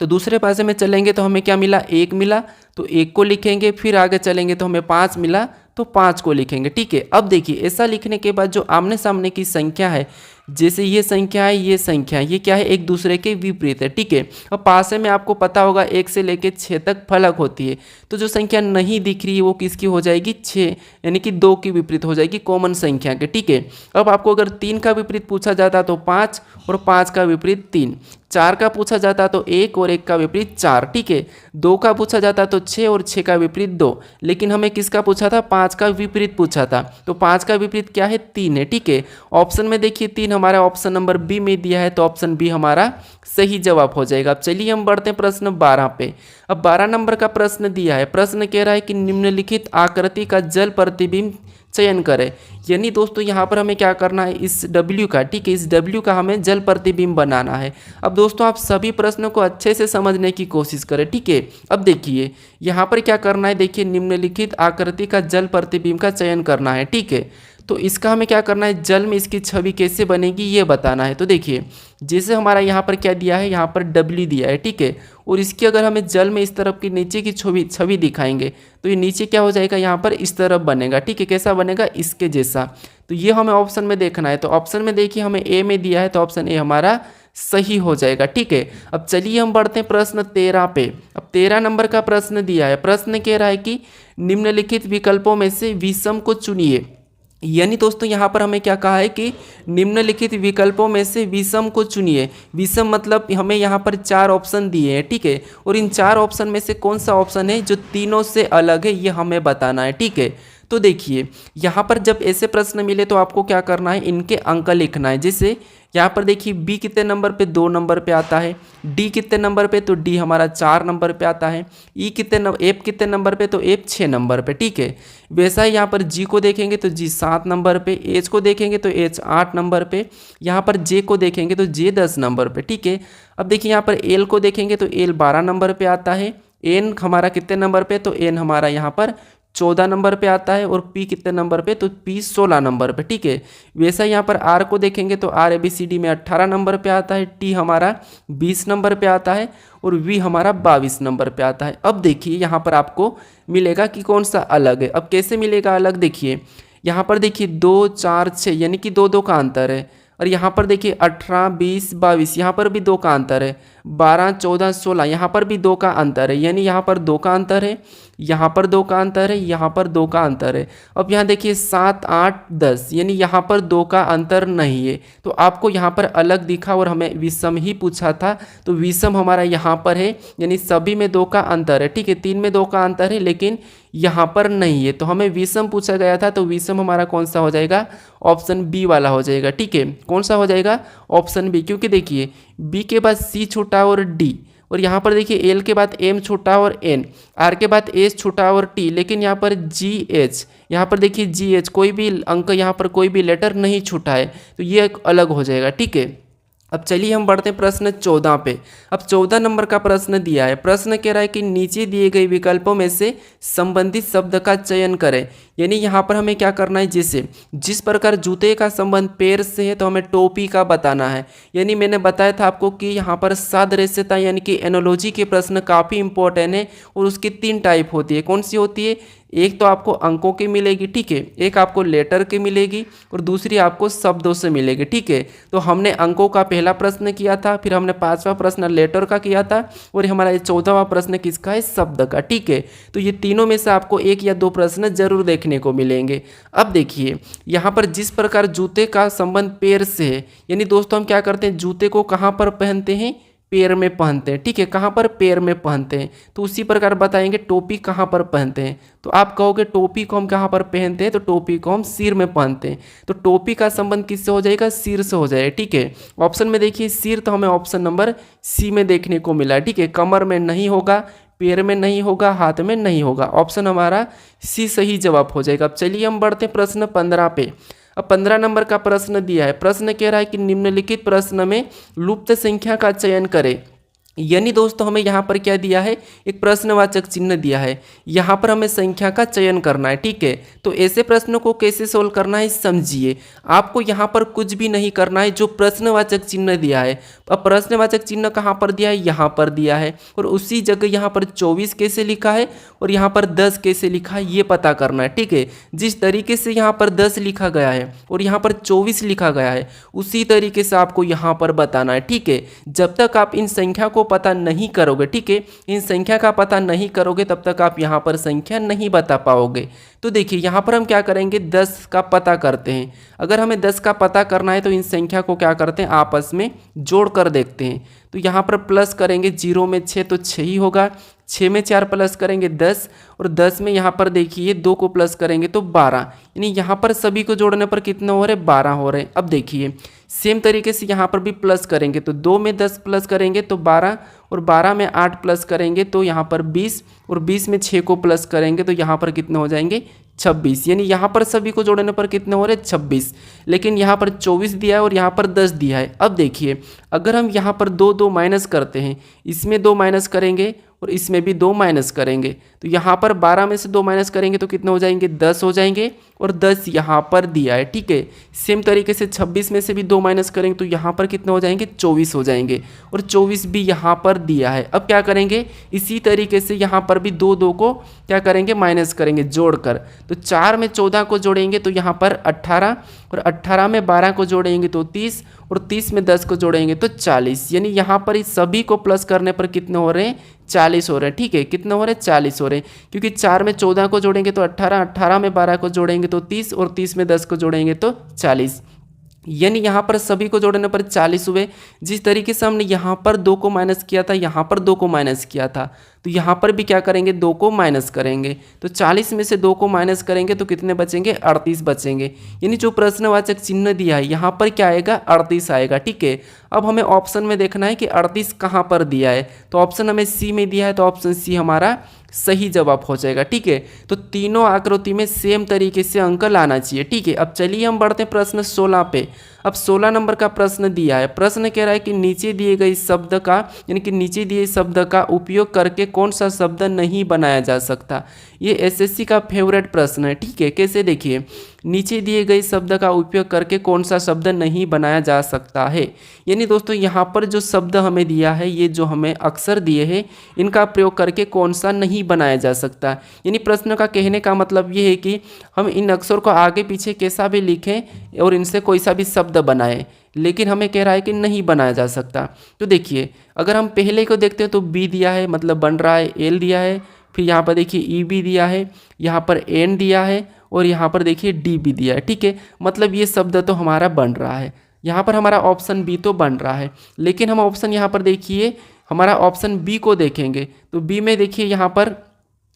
तो दूसरे पासे में चलेंगे तो हमें क्या मिला, 1 मिला, तो 1 को लिखेंगे। फिर आगे चलेंगे तो हमें 5 मिला, तो 5 को लिखेंगे। ठीक है, अब देखिए ऐसा लिखने के बाद जो आमने सामने की संख्या है, जैसे ये संख्या है, ये संख्या है, ये क्या है, एक दूसरे के विपरीत है। ठीक है, अब पासे में आपको पता होगा 1 से लेकर 6 तक फलक होती है, तो जो संख्या नहीं दिख रही है वो किसकी हो जाएगी, 6, यानी कि 2 की विपरीत हो जाएगी कॉमन संख्या के। ठीक है, अब आपको अगर 3 का विपरीत पूछा जाता तो 5 और 5 का विपरीत 3, 4 का पूछा जाता तो 1 और 1 का विपरीत 4। ठीक है, 2 का पूछा जाता तो 6 और 6 का विपरीत 2, लेकिन हमें किसका पूछा था, 5 का विपरीत पूछा था, तो 5 का विपरीत क्या है, 3 है। ठीक है, ऑप्शन में देखिए 3 हमारा ऑप्शन नंबर बी में दिया है, तो ऑप्शन बी हमारा सही जवाब हो जाएगा। अब चलिए हम बढ़ते हैं प्रश्न 12 पे। अब 12 नंबर का प्रश्न दिया है। प्रश्न कह रहा है कि निम्नलिखित आकृति का जल प्रतिबिंब चयन करें। यानी दोस्तों यहाँ पर हमें क्या करना है, इस W का, ठीक है, इस W का हमें जल प्रतिबिंब बनाना है। अब दोस्तों आप सभी प्रश्नों को अच्छे से समझने की कोशिश करें। ठीक है, अब देखिए यहाँ पर क्या करना है, देखिए निम्नलिखित आकृति का जल प्रतिबिंब का चयन करना है। ठीक है, तो इसका हमें क्या करना है, जल में इसकी छवि कैसे बनेगी ये बताना है। तो देखिए जैसे हमारा यहाँ पर क्या दिया है, यहाँ पर W दिया है। ठीक है, और इसकी अगर हमें जल में इस तरफ की नीचे की छवि दिखाएंगे तो ये नीचे क्या हो जाएगा, यहाँ पर इस तरफ बनेगा। ठीक है, कैसा बनेगा, इसके जैसा। तो ये हमें ऑप्शन में देखना है, तो ऑप्शन में देखिए हमें ए में दिया है, तो ऑप्शन ए हमारा सही हो जाएगा। ठीक है, अब चलिए हम बढ़ते हैं प्रश्न 13 पे। अब 13 नंबर का प्रश्न दिया है। प्रश्न कह रहा है कि निम्नलिखित विकल्पों में से विषम को चुनिए। यानी दोस्तों यहाँ पर हमें क्या कहा है कि निम्नलिखित विकल्पों में से विषम को चुनिए। विषम मतलब हमें यहाँ पर 4 ऑप्शन दिए हैं। ठीक है, और इन 4 ऑप्शन में से कौन सा ऑप्शन है जो तीनों से अलग है, ये हमें बताना है। ठीक है, तो देखिए यहाँ पर जब ऐसे प्रश्न मिले तो आपको क्या करना है, इनके अंक लिखना है। जैसे यहाँ पर देखिए बी कितने नंबर पे, 2 नंबर पे आता है। डी कितने नंबर पे, तो डी हमारा 4 नंबर पे आता है। ई एफ कितने नंबर पे, तो एफ 6 नंबर पे। ठीक है, वैसा ही यहाँ पर जी को देखेंगे तो जी 7 नंबर पे, एच को देखेंगे तो एच 8 नंबर पे, यहाँ पर जे को देखेंगे तो जे 10 नंबर पे। ठीक है, अब देखिए यहाँ पर एल को देखेंगे तो एल 12 नंबर पे आता है। एन हमारा कितने नंबर पे, तो एन हमारा यहाँ पर 14 नंबर पे आता है। और पी कितने नंबर पे, तो पी 16 नंबर पे। ठीक है, वैसा यहाँ पर आर को देखेंगे तो आर ABCD में 18 नंबर पे आता है। टी हमारा 20 नंबर पे आता है और वी हमारा 22 नंबर पे आता है। अब देखिए यहाँ पर आपको मिलेगा कि कौन सा अलग है। अब कैसे मिलेगा अलग, देखिए यहाँ पर देखिए 2 4 6 यानी कि 2 2 का अंतर है। और यहाँ पर देखिए 18 20 22 यहाँ पर भी 2 का अंतर है। 12 14 16 यहाँ पर भी 2 का अंतर है। यानी यहाँ पर 2 का अंतर है, यहाँ पर 2 का अंतर है, यहाँ पर 2 का अंतर है। अब यहाँ देखिए 7 8 10 यानी यहाँ पर 2 का अंतर नहीं है। तो आपको यहाँ पर अलग दिखा और हमें विषम ही पूछा था, तो विषम हमारा यहाँ पर है, यानी सभी में 2 का अंतर है। ठीक है, 3 में 2 का अंतर है लेकिन यहाँ पर नहीं है, तो हमें विषम पूछा गया था, तो विषम हमारा कौन सा हो जाएगा, ऑप्शन बी वाला हो जाएगा। ठीक है, कौन सा हो जाएगा, ऑप्शन बी, क्योंकि देखिए बी के बाद सी छूटा और डी, और यहाँ पर देखिए एल के बाद एम छूटा और एन, आर के बाद एस छूटा और टी, लेकिन यहाँ पर जी एच, यहाँ पर देखिए जी एच कोई भी अंक, यहाँ पर कोई भी लेटर नहीं छूटा है, तो ये अलग हो जाएगा। ठीक है, अब चलिए हम बढ़ते हैं प्रश्न 14 पे। अब 14 नंबर का प्रश्न दिया है, प्रश्न कह रहा है कि नीचे दिए गए विकल्पों में से संबंधित शब्द का चयन करें। यानी यहाँ पर हमें क्या करना है, जैसे जिस प्रकार जूते का संबंध पैर से है तो हमें टोपी का बताना है। यानी मैंने बताया था आपको कि यहाँ पर सादृश्यता यानी कि एनोलॉजी के प्रश्न काफ़ी इंपॉर्टेंट है और उसकी 3 टाइप होती है। कौन सी होती है, एक तो आपको अंकों की मिलेगी, ठीक है, एक आपको लेटर की मिलेगी और दूसरी आपको शब्दों से मिलेगी। ठीक है, तो हमने अंकों का पहला प्रश्न किया था, फिर हमने 5वां प्रश्न लेटर का किया था और हमारा ये 14वां प्रश्न किसका है, शब्द का। ठीक है, तो ये तीनों में से आपको 1 या 2 प्रश्न जरूर देखने को मिलेंगे। अब देखिए यहाँ पर जिस प्रकार जूते का संबंध पैर से है, यानी दोस्तों हम क्या करते हैं, जूते को कहाँ पर पहनते हैं, पैर में पहनते हैं। ठीक है, कहाँ पर, पैर में पहनते हैं। तो उसी प्रकार बताएंगे टोपी कहाँ पर पहनते हैं, तो आप कहोगे टोपी को हम कहाँ पर पहनते हैं, तो टोपी को हम सिर में पहनते हैं। तो टोपी का संबंध किससे हो जाएगा, सिर से हो जाएगा। ठीक है, ऑप्शन में देखिए सिर, तो हमें ऑप्शन नंबर सी में देखने को मिला। ठीक है, कमर में नहीं होगा, पैर में नहीं होगा, हाथ में नहीं होगा, ऑप्शन हमारा सी सही जवाब हो जाएगा। अब चलिए हम बढ़ते हैं प्रश्न 15 पे। अब 15 नंबर का प्रश्न दिया है, प्रश्न कह रहा है कि निम्नलिखित प्रश्न में लुप्त संख्या का चयन करें। यानी दोस्तों हमें यहाँ पर क्या दिया है, एक प्रश्नवाचक चिन्ह दिया है, यहाँ पर हमें संख्या का चयन करना है। ठीक है, तो ऐसे प्रश्नों को कैसे सोल्व करना है समझिए। आपको यहाँ पर कुछ भी नहीं करना है, जो प्रश्नवाचक चिन्ह दिया है। अब प्रश्नवाचक चिन्ह कहाँ पर दिया है, यहाँ पर दिया है, और उसी जगह यहाँ पर 24 कैसे लिखा है और यहाँ पर 10 कैसे लिखा है, ये पता करना है। ठीक है, जिस तरीके से यहाँ पर 10 लिखा गया है और यहाँ पर 24 लिखा गया है, उसी तरीके से आपको यहाँ पर बताना है। ठीक है, जब तक आप इन संख्या को पता नहीं करोगे, ठीक है, इन संख्या का पता नहीं करोगे, तब तक आप यहाँ पर संख्या नहीं बता पाओगे। तो देखिए यहाँ पर हम क्या करेंगे, 10 का पता करते हैं। अगर हमें 10 का पता करना है तो इन संख्या को क्या करते हैं, आपस में जोड़ कर देखते हैं। तो यहाँ पर प्लस करेंगे, 0 में 6 तो 6 ही होगा, 6 में 4 प्लस करेंगे 10, और 10 में यहाँ पर देखिए 2 को प्लस करेंगे तो 12, यानी यहाँ पर सभी को जोड़ने पर कितना हो रहे, 12 हो रहे हैं। अब देखिए सेम तरीके से यहाँ पर भी प्लस करेंगे, तो 2 में 10 प्लस करेंगे तो 12, और 12 में 8 प्लस करेंगे तो यहाँ पर 20, और 20 में 6 को प्लस करेंगे तो यहाँ पर कितने हो जाएंगे, 26। यानी यहाँ पर सभी को जोड़ने पर कितने हो रहे, 26। लेकिन यहाँ पर 24 दिया है और यहाँ पर 10 दिया है। अब देखिए अगर हम यहाँ पर 2 माइनस करते हैं, इसमें 2 माइनस करेंगे और इसमें भी 2 माइनस करेंगे, तो यहाँ पर 12 में से 2 माइनस करेंगे तो कितने हो जाएंगे, 10 हो जाएंगे, और 10 यहाँ पर दिया है। ठीक है, सेम तरीके से 26 में से भी 2 माइनस करेंगे तो यहाँ पर कितने हो जाएंगे, 24 हो जाएंगे, और 24 भी यहाँ पर दिया है। अब क्या करेंगे, इसी तरीके से यहाँ पर भी 2 को क्या करेंगे, माइनस करेंगे जोड़कर। तो 4 में 14 को जोड़ेंगे तो यहाँ पर 18, और 18 में 12 को जोड़ेंगे तो 30, और 30 में 10 को जोड़ेंगे तो 40। यानी यहाँ पर इस सभी को प्लस करने पर कितने हो रहे हैं, 40 हो रहे हैं। ठीक है, कितने हो रहे हैं, 40 हो रहे हैं, क्योंकि 4 में 14 को जोड़ेंगे तो 18, 18 में 12 को जोड़ेंगे तो 30, और 30 में 10 को जोड़ेंगे तो 40। यानी यहाँ पर सभी को जोड़ने पर 40 हुए। जिस तरीके से हमने यहाँ पर 2 को माइनस किया था, यहाँ पर 2 को माइनस किया था, तो यहाँ पर भी क्या करेंगे, 2 को माइनस करेंगे। तो 40 में से 2 को माइनस करेंगे तो कितने बचेंगे, 38 बचेंगे। यानी जो प्रश्नवाचक चिन्ह दिया है यहाँ पर क्या आएगा, 38 आएगा। ठीक है, अब हमें ऑप्शन में देखना है कि 38 कहाँ पर दिया है, तो ऑप्शन हमें सी में दिया है, तो ऑप्शन सी हमारा सही जवाब हो जाएगा। ठीक है, तो तीनों आकृति में सेम तरीके से अंक लाना चाहिए। ठीक है, अब चलिए हम बढ़ते हैं प्रश्न 16 पे। अब 16 नंबर का प्रश्न दिया है, प्रश्न कह रहा है कि नीचे दिए गए शब्द का, यानी कि नीचे दिए शब्द का उपयोग करके कौन सा शब्द नहीं बनाया जा सकता। ये एसएससी का फेवरेट प्रश्न है। ठीक है, कैसे, देखिए नीचे दिए गए शब्द का उपयोग करके कौन सा शब्द नहीं बनाया जा सकता है। यानी दोस्तों यहाँ पर जो शब्द हमें दिया है, ये जो हमें अक्षर दिए हैं, इनका प्रयोग करके कौन सा नहीं बनाया जा सकता। यानी प्रश्न का कहने का मतलब ये है कि हम इन अक्षर को आगे पीछे कैसा भी लिखें और इनसे कोई सा भी शब्द बनाएं, लेकिन हमें कह रहा है कि नहीं बनाया जा सकता। तो देखिए अगर हम पहले को देखते हैं तो बी दिया है, मतलब बन रहा है, एल दिया है, फिर यहाँ पर देखिए ई भी दिया है, यहाँ पर एन दिया है, और यहाँ पर देखिए डी भी दिया है। ठीक है, मतलब ये शब्द तो हमारा बन रहा है। यहाँ पर हमारा ऑप्शन बी तो बन रहा है, लेकिन हम ऑप्शन यहाँ पर देखिए हमारा ऑप्शन बी को देखेंगे तो बी में देखिए यहाँ पर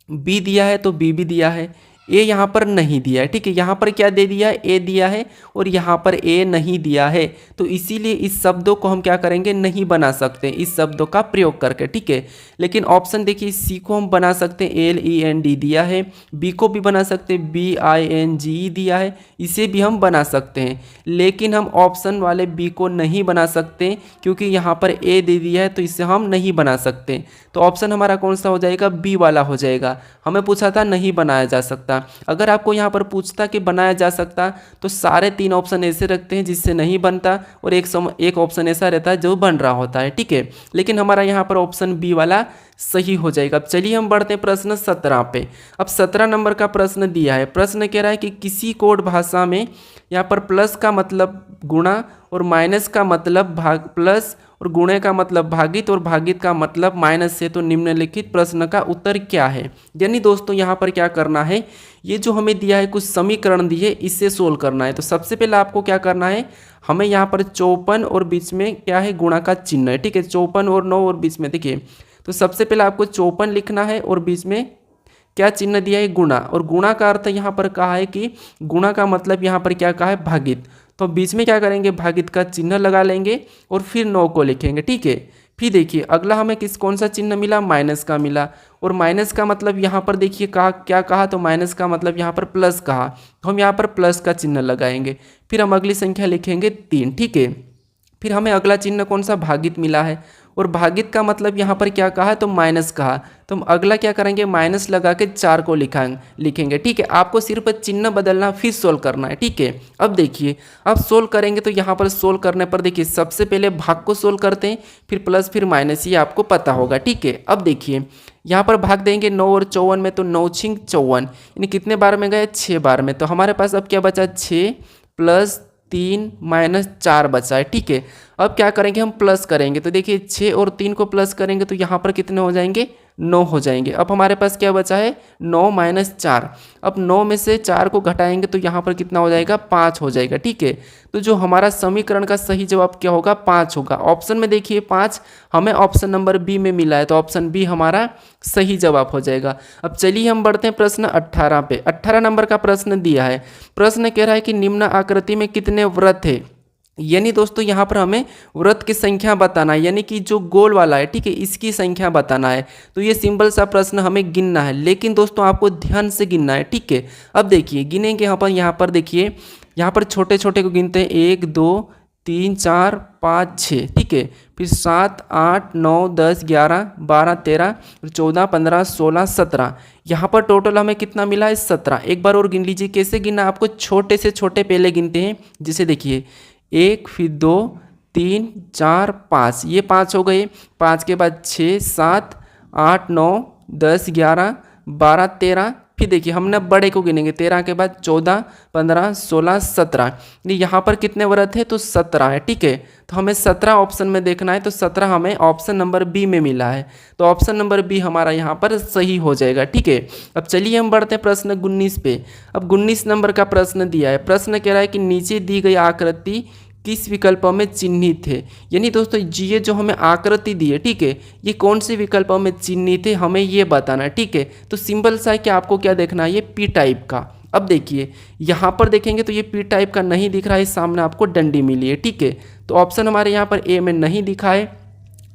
बी दिया है तो बी भी दिया है, ए यहाँ पर नहीं दिया है, ठीक है। यहाँ पर क्या दे दिया है, ए दिया है और यहाँ पर ए नहीं दिया है, तो इसीलिए इस शब्दों को हम क्या करेंगे, नहीं बना सकते इस शब्दों का प्रयोग करके, ठीक है। लेकिन ऑप्शन देखिए, सी को हम बना सकते हैं, LEND दिया है, बी को भी बना सकते हैं, BINGE दिया है, इसे भी हम बना सकते हैं। लेकिन हम ऑप्शन वाले बी को नहीं बना सकते क्योंकि यहाँ पर ए दे दिया है, तो इसे हम नहीं बना सकते। तो ऑप्शन हमारा कौन सा हो जाएगा, बी वाला हो जाएगा। हमें पूछा था नहीं बनाया जा सकता। अगर आपको यहाँ पर पूछता कि बनाया जा सकता, तो सारे 3 ऑप्शन ऐसे रखते हैं जिससे नहीं बनता और एक ऑप्शन ऐसा रहता है जो बन रहा होता है, ठीक है। लेकिन हमारा यहाँ पर ऑप्शन बी वाला सही हो जाएगा। अब चलिए हम बढ़ते हैं प्रश्न 17 पे। अब 17 नंबर का प्रश्न दिया है। प्रश्न कह रहा है कि किसी कोड भाषा में यहाँ पर प्लस का मतलब गुणा और माइनस का मतलब भाग, प्लस और गुणे का मतलब भागित और भागित का मतलब माइनस से, तो निम्नलिखित प्रश्न का उत्तर क्या है। यानी दोस्तों यहाँ पर क्या करना है, ये जो हमें दिया है कुछ समीकरण दिए, इससे सोल्व करना है। तो सबसे पहले आपको क्या करना है, हमें यहाँ पर 54 और बीच में क्या है, गुणा का चिन्ह है, ठीक है। 54 और 9 और बीच में देखिए, तो सबसे पहले आपको 54 लिखना है और बीच में क्या चिन्ह दिया है, गुणा। और गुणा का अर्थ यहाँ पर कहा है कि गुणा का मतलब यहाँ पर क्या कहा है, भागित। तो बीच में क्या करेंगे, भागित का चिन्ह लगा लेंगे और फिर 9 को लिखेंगे, ठीक है। फिर देखिए अगला हमें कौन सा चिन्ह मिला, माइनस का मिला। और माइनस का मतलब यहाँ पर देखिए क्या कहा, तो माइनस का मतलब यहाँ पर प्लस कहा, तो हम यहाँ पर प्लस का चिन्ह लगाएंगे। फिर हम अगली संख्या लिखेंगे 3, ठीक है। फिर हमें अगला चिन्ह कौन सा, भागित मिला है। और भागित का मतलब यहाँ पर क्या कहा, तो माइनस कहा, तो हम अगला क्या करेंगे, माइनस लगा के 4 को लिखेंगे, ठीक है। आपको सिर्फ चिन्ह बदलना, फिर सोल्व करना है, ठीक है। अब देखिए, अब सोल्व करेंगे तो यहाँ पर सोल्व करने पर देखिए सबसे पहले भाग को सोल्व करते हैं, फिर प्लस फिर माइनस, ये आपको पता होगा, ठीक है। अब देखिए यहाँ पर भाग देंगे 9 और 54 में, तो 9 × 54 यानी कितने बार में गए, 6 बार में। तो हमारे पास अब क्या बचा, 6 + 3 - 4 बचा है, ठीक है। अब क्या करेंगे, हम प्लस करेंगे, तो देखिए 6 और 3 को प्लस करेंगे तो यहाँ पर कितने हो जाएंगे, 9 हो जाएंगे। अब हमारे पास क्या बचा है, 9 - 4। अब 9 में से 4 को घटाएंगे तो यहाँ पर कितना हो जाएगा, 5 हो जाएगा, ठीक है। तो जो हमारा समीकरण का सही जवाब क्या होगा, 5 होगा। ऑप्शन में देखिए 5 हमें ऑप्शन नंबर बी में मिला है, तो ऑप्शन बी हमारा सही जवाब हो जाएगा। अब चलिए हम बढ़ते हैं प्रश्न 18 पे। 18 नंबर का प्रश्न दिया है। प्रश्न कह रहा है कि निम्न आकृति में कितने वृत्त है। यानी दोस्तों यहाँ पर हमें वृत्त की संख्या बताना है, यानी कि जो गोल वाला है, ठीक है, इसकी संख्या बताना है। तो ये सिंपल सा प्रश्न हमें गिनना है, लेकिन दोस्तों आपको ध्यान से गिनना है, ठीक है। अब देखिए गिनेंगे, यहाँ पर देखिए, यहाँ पर छोटे छोटे को गिनते हैं, 1 2 3 4 5 6, ठीक है। फिर 7 8 9 10 11 12 13 14 15 16 17, यहाँ पर टोटल हमें कितना मिला है, 17। एक बार और गिन लीजिए, कैसे गिनना, आपको छोटे से छोटे पहले गिनते हैं। जैसे देखिए 1 फिर 2 3 4 5, ये 5 हो गए। 5 के बाद 6 7 8 9 10 11 12 13, फिर देखिए हमने बड़े को गिनेंगे, 13 के बाद 14 15 16 17, यहाँ पर कितने वृत्त है, तो 17 है, ठीक है। तो हमें 17 ऑप्शन में देखना है, तो 17 हमें ऑप्शन नंबर बी में मिला है, तो ऑप्शन नंबर बी हमारा यहाँ पर सही हो जाएगा, ठीक है। अब चलिए हम बढ़ते हैं प्रश्न 19 पे। अब 19 नंबर का प्रश्न दिया है। प्रश्न कह रहा है कि नीचे दी गई आकृति किस विकल्पों में चिन्हित है। यानी दोस्तों ये जो हमें आकृति दी है, ठीक है, ये कौन से विकल्पों में चिन्हित है, हमें ये बताना है, ठीक है। तो सिंपल सा है कि आपको क्या देखना है, ये पी टाइप का। अब देखिए यहाँ पर देखेंगे तो ये पी टाइप का नहीं दिख रहा है, सामने आपको डंडी मिली है, ठीक है। तो ऑप्शन हमारे यहाँ पर ए में नहीं दिखा है।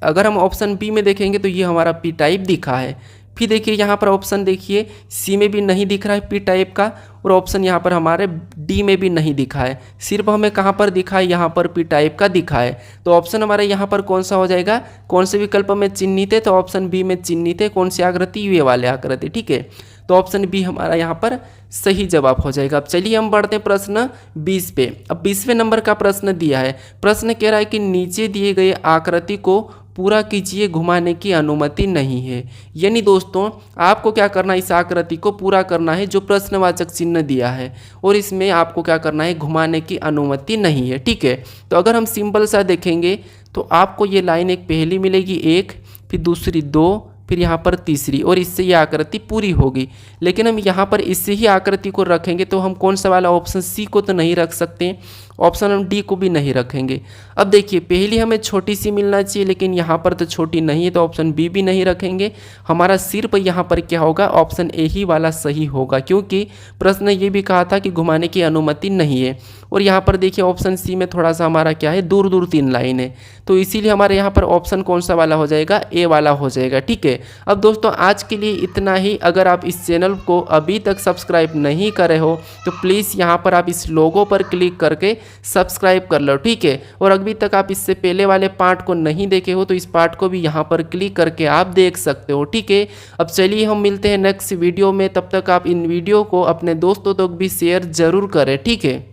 अगर हम ऑप्शन बी में देखेंगे तो ये हमारा पी टाइप दिखा है। फिर देखिए यहाँ पर ऑप्शन देखिए सी में भी नहीं दिख रहा है पी टाइप का, और ऑप्शन यहाँ पर हमारे डी में भी नहीं दिखा है। सिर्फ हमें कहाँ पर दिखा है, यहाँ पर पी टाइप का दिखा है। तो ऑप्शन हमारे यहाँ पर कौन सा हो जाएगा, कौन से विकल्प में चिन्हित है, तो ऑप्शन बी में चिन्हित है। कौन सी आकृति, ये वाले आकृति, ठीक है। तो ऑप्शन बी हमारा यहाँ पर सही जवाब हो जाएगा। अब चलिए हम बढ़ते हैं प्रश्न 20 पे। अब 20वें नंबर का प्रश्न दिया है। प्रश्न कह रहा है कि नीचे दिए गए आकृति को पूरा कीजिए, घुमाने की अनुमति नहीं है। यानी दोस्तों आपको क्या करना है, इस आकृति को पूरा करना है जो प्रश्नवाचक चिन्ह दिया है, और इसमें आपको क्या करना है, घुमाने की अनुमति नहीं है, ठीक है। तो अगर हम सिंपल सा देखेंगे तो आपको ये लाइन एक पहली मिलेगी 1, फिर दूसरी 2, फिर यहाँ पर तीसरी, और इससे ये आकृति पूरी होगी। लेकिन हम यहाँ पर इससे ही आकृति को रखेंगे तो हम कौन सा वाला ऑप्शन सी को तो नहीं रख सकते, ऑप्शन हम डी को भी नहीं रखेंगे। अब देखिए पहली हमें छोटी सी मिलना चाहिए, लेकिन यहाँ पर तो छोटी नहीं है तो ऑप्शन बी भी नहीं रखेंगे। हमारा सिर्फ यहाँ पर क्या होगा, ऑप्शन ए ही वाला सही होगा, क्योंकि प्रश्न ये भी कहा था कि घुमाने की अनुमति नहीं है। और यहाँ पर देखिए ऑप्शन सी में थोड़ा सा हमारा क्या है, दूर दूर 3 लाइन है, तो इसीलिए हमारे यहाँ पर ऑप्शन कौन सा वाला हो जाएगा, ए वाला हो जाएगा। ठीक है, अब दोस्तों आज के लिए इतना ही। अगर आप इस चैनल को अभी तक सब्सक्राइब नहीं करे हो तो प्लीज़ यहाँ पर आप इस लोगो पर क्लिक करके सब्सक्राइब कर लो। ठीक है, और अभी तक आप इससे पहले वाले पार्ट को नहीं देखे हो तो इस पार्ट को भी यहाँ पर क्लिक करके आप देख सकते हो। ठीक है, अब चलिए हम मिलते हैं नेक्स्ट वीडियो में, तब तक आप इन वीडियो को अपने दोस्तों तक भी शेयर ज़रूर करें। ठीक है।